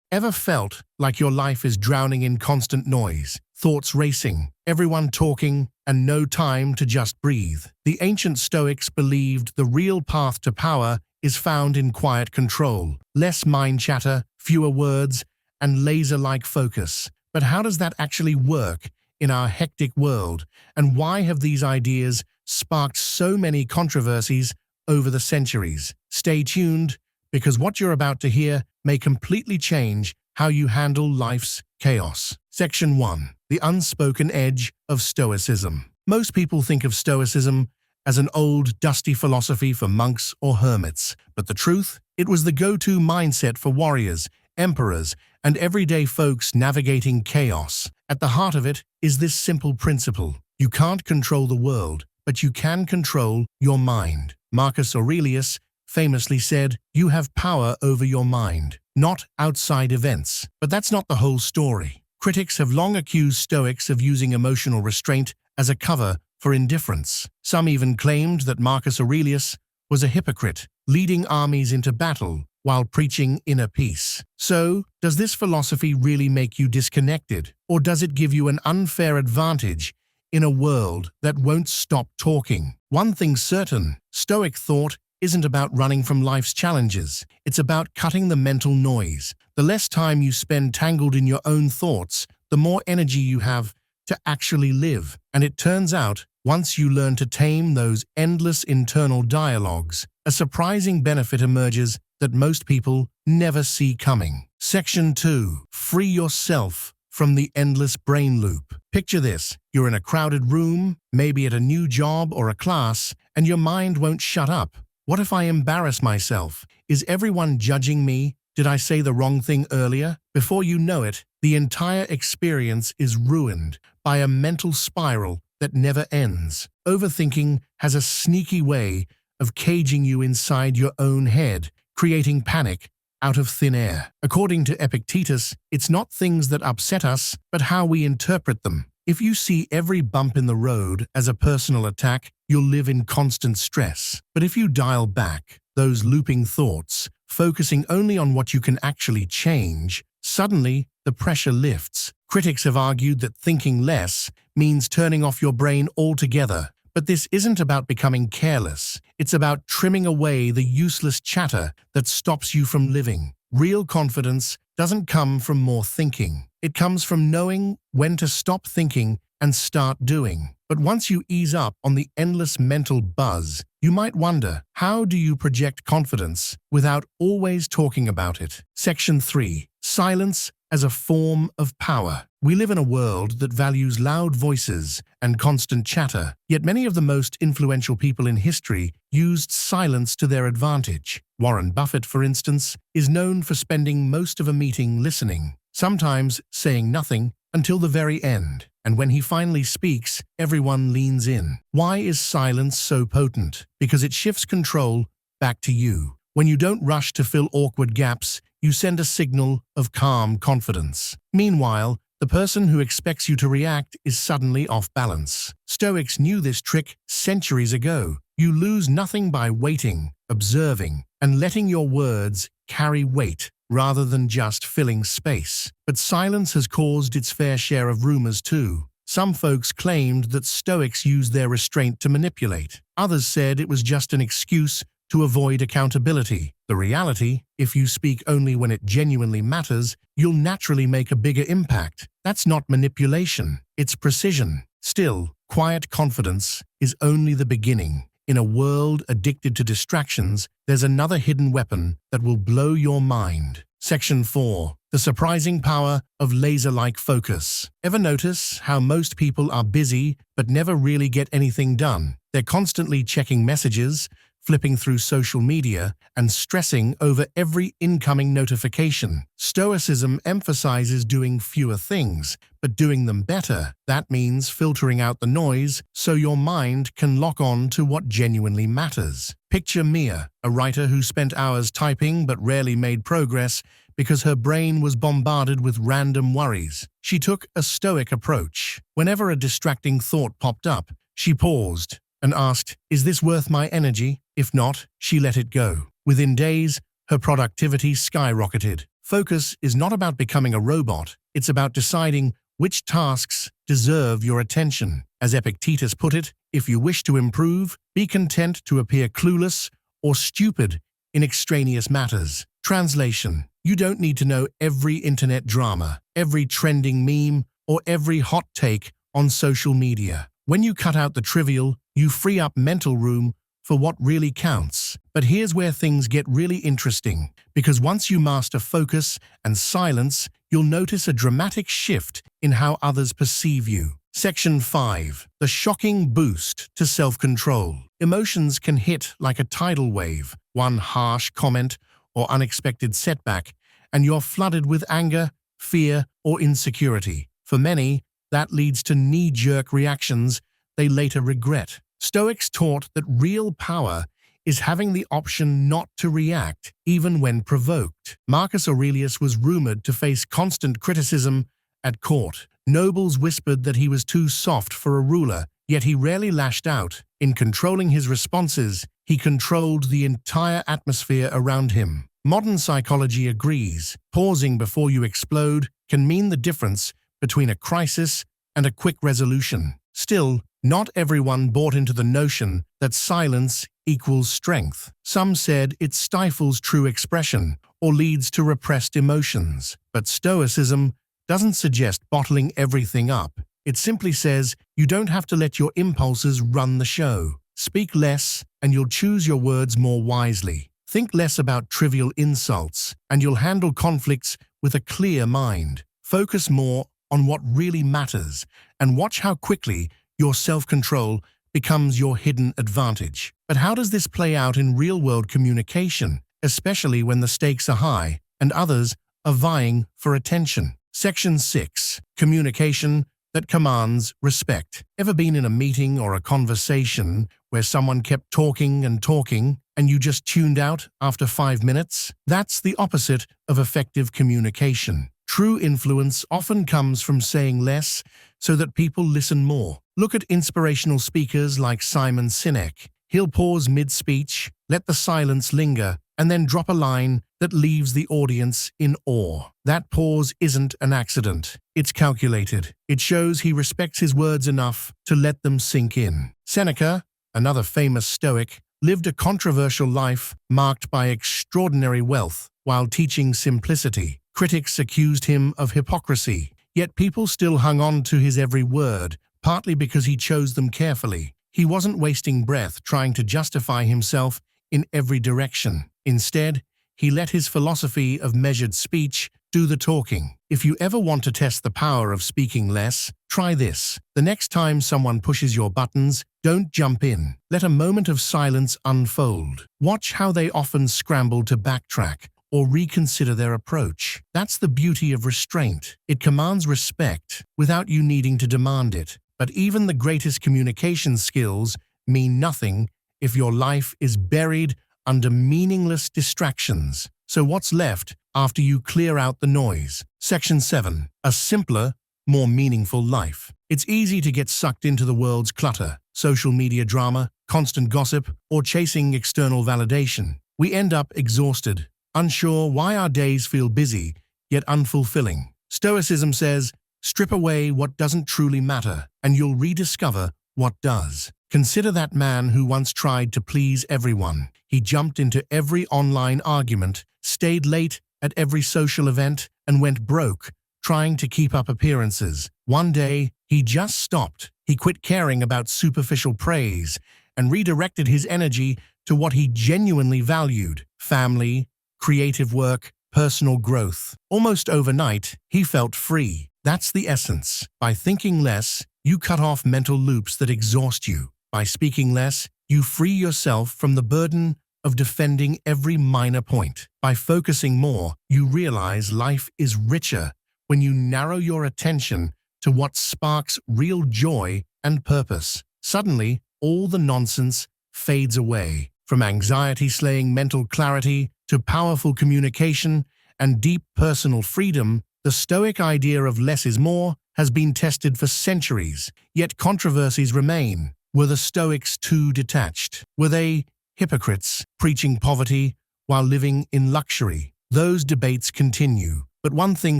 Ever felt like your life is drowning in constant noise, thoughts racing, everyone talking, and no time to just breathe? The ancient Stoics believed the real path to power is found in quiet control, less mind chatter, fewer words, and laser-like focus. But how does that actually work in our hectic world, and why have these ideas sparked so many controversies over the centuries? Stay tuned, because what you're about to hear may completely change how you handle life's chaos. Section 1. The unspoken edge of Stoicism. Most people think of Stoicism as an old, dusty philosophy for monks or hermits, but the truth, it was the go-to mindset for warriors, emperors, and everyday folks navigating chaos. At the heart of it is this simple principle: you can't control the world, but you can control your mind. Marcus Aurelius famously said, "You have power over your mind, not outside events." But that's not the whole story. Critics have long accused Stoics of using emotional restraint as a cover for indifference. Some even claimed that Marcus Aurelius was a hypocrite, leading armies into battle while preaching inner peace. So, does this philosophy really make you disconnected, or does it give you an unfair advantage in a world that won't stop talking? One thing's certain: Stoic thought isn't about running from life's challenges. It's about cutting the mental noise. The less time you spend tangled in your own thoughts, the more energy you have to actually live. And it turns out, once you learn to tame those endless internal dialogues, a surprising benefit emerges that most people never see coming. Section 2. Free yourself from the endless brain loop. Picture this: you're in a crowded room, maybe at a new job or a class, and your mind won't shut up. What if I embarrass myself? Is everyone judging me? Did I say the wrong thing earlier? Before you know it, the entire experience is ruined by a mental spiral that never ends. Overthinking has a sneaky way of caging you inside your own head, creating panic out of thin air. According to Epictetus, it's not things that upset us, but how we interpret them. If you see every bump in the road as a personal attack, you'll live in constant stress. But if you dial back those looping thoughts, focusing only on what you can actually change, suddenly the pressure lifts. Critics have argued that thinking less means turning off your brain altogether. But this isn't about becoming careless. It's about trimming away the useless chatter that stops you from living. Real confidence doesn't come from more thinking. It comes from knowing when to stop thinking and start doing. But once you ease up on the endless mental buzz, you might wonder, how do you project confidence without always talking about it? Section 3. Silence as a form of power. We live in a world that values loud voices and constant chatter, yet many of the most influential people in history used silence to their advantage. Warren Buffett, for instance, is known for spending most of a meeting listening, sometimes saying nothing until the very end. And when he finally speaks, everyone leans in. Why is silence so potent? Because it shifts control back to you. When you don't rush to fill awkward gaps, you send a signal of calm confidence. Meanwhile, the person who expects you to react is suddenly off balance. Stoics knew this trick centuries ago. You lose nothing by waiting, observing, and letting your words carry weight rather than just filling space. But silence has caused its fair share of rumors too. Some folks claimed that Stoics used their restraint to manipulate. Others said it was just an excuse to avoid accountability. The reality, if you speak only when it genuinely matters, you'll naturally make a bigger impact. That's not manipulation, it's precision. Still, quiet confidence is only the beginning. In a world addicted to distractions, there's another hidden weapon that will blow your mind. Section 4. The surprising power of laser-like focus. Ever notice how most people are busy but never really get anything done? They're constantly checking messages, flipping through social media, and stressing over every incoming notification. Stoicism emphasizes doing fewer things, but doing them better. That means filtering out the noise so your mind can lock on to what genuinely matters. Picture Mia, a writer who spent hours typing but rarely made progress because her brain was bombarded with random worries. She took a Stoic approach. Whenever a distracting thought popped up, she paused and asked, "Is this worth my energy?" If not, she let it go. Within days, her productivity skyrocketed. Focus is not about becoming a robot, it's about deciding which tasks deserve your attention. As Epictetus put it, if you wish to improve, be content to appear clueless or stupid in extraneous matters. Translation: you don't need to know every internet drama, every trending meme, or every hot take on social media. When you cut out the trivial, you free up mental room for what really counts. But here's where things get really interesting, because once you master focus and silence, you'll notice a dramatic shift in how others perceive you. Section 5. The shocking boost to self-control. Emotions can hit like a tidal wave. One harsh comment or unexpected setback, and you're flooded with anger, fear, or insecurity. For many, that leads to knee-jerk reactions they later regret. Stoics taught that real power is having the option not to react, even when provoked. Marcus Aurelius was rumored to face constant criticism at court. Nobles whispered that he was too soft for a ruler, yet he rarely lashed out. In controlling his responses, he controlled the entire atmosphere around him. Modern psychology agrees. Pausing before you explode can mean the difference between a crisis and a quick resolution. Still, not everyone bought into the notion that silence equals strength. Some said it stifles true expression or leads to repressed emotions. But Stoicism doesn't suggest bottling everything up. It simply says you don't have to let your impulses run the show. Speak less, and you'll choose your words more wisely. Think less about trivial insults, and you'll handle conflicts with a clear mind. Focus more on what really matters, and watch how quickly your self-control becomes your hidden advantage. But how does this play out in real-world communication, especially when the stakes are high and others are vying for attention? Section 6. Communication that commands respect. Ever been in a meeting or a conversation where someone kept talking and you just tuned out after 5 minutes? That's the opposite of effective communication. True influence often comes from saying less so that people listen more. Look at inspirational speakers like Simon Sinek. He'll pause mid-speech, let the silence linger, and then drop a line that leaves the audience in awe. That pause isn't an accident. It's calculated. It shows he respects his words enough to let them sink in. Seneca, another famous Stoic, lived a controversial life marked by extraordinary wealth while teaching simplicity. Critics accused him of hypocrisy, yet people still hung on to his every word, partly because he chose them carefully. He wasn't wasting breath trying to justify himself in every direction. Instead, he let his philosophy of measured speech do the talking. If you ever want to test the power of speaking less, try this. The next time someone pushes your buttons, don't jump in. Let a moment of silence unfold. Watch how they often scramble to backtrack or reconsider their approach. That's the beauty of restraint. It commands respect without you needing to demand it. But even the greatest communication skills mean nothing if your life is buried under meaningless distractions. So what's left after you clear out the noise? Section 7. A simpler, more meaningful life. It's easy to get sucked into the world's clutter, social media drama, constant gossip, or chasing external validation. We end up exhausted, unsure why our days feel busy, yet unfulfilling. Stoicism says, strip away what doesn't truly matter, and you'll rediscover what does. Consider that man who once tried to please everyone. He jumped into every online argument, stayed late at every social event, and went broke, trying to keep up appearances. One day, he just stopped. He quit caring about superficial praise and redirected his energy to what he genuinely valued: family, creative work, personal growth. Almost overnight, he felt free. That's the essence. By thinking less, you cut off mental loops that exhaust you. By speaking less, you free yourself from the burden of defending every minor point. By focusing more, you realize life is richer when you narrow your attention to what sparks real joy and purpose. Suddenly, all the nonsense fades away. From anxiety-slaying mental clarity to powerful communication and deep personal freedom, the Stoic idea of less is more has been tested for centuries, yet controversies remain. Were the Stoics too detached? Were they hypocrites, preaching poverty while living in luxury? Those debates continue, but one thing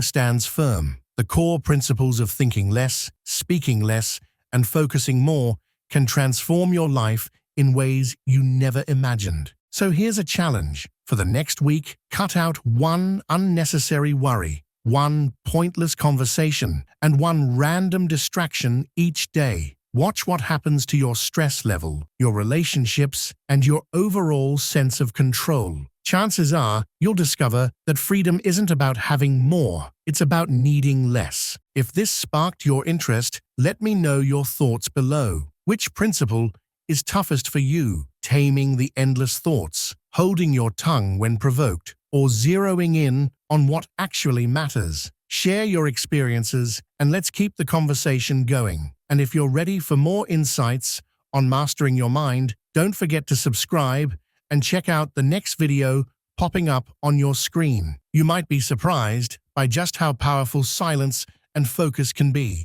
stands firm. The core principles of thinking less, speaking less, and focusing more can transform your life in ways you never imagined. So here's a challenge. For the next week, cut out one unnecessary worry, one pointless conversation, and one random distraction each day. Watch what happens to your stress level, your relationships, and your overall sense of control. Chances are you'll discover that freedom isn't about having more, it's about needing less. If this sparked your interest, let me know your thoughts below. Which principle is toughest for you? Taming the endless thoughts, holding your tongue when provoked, or zeroing in on what actually matters? Share your experiences and let's keep the conversation going. And if you're ready for more insights on mastering your mind, don't forget to subscribe and check out the next video popping up on your screen. You might be surprised by just how powerful silence and focus can be.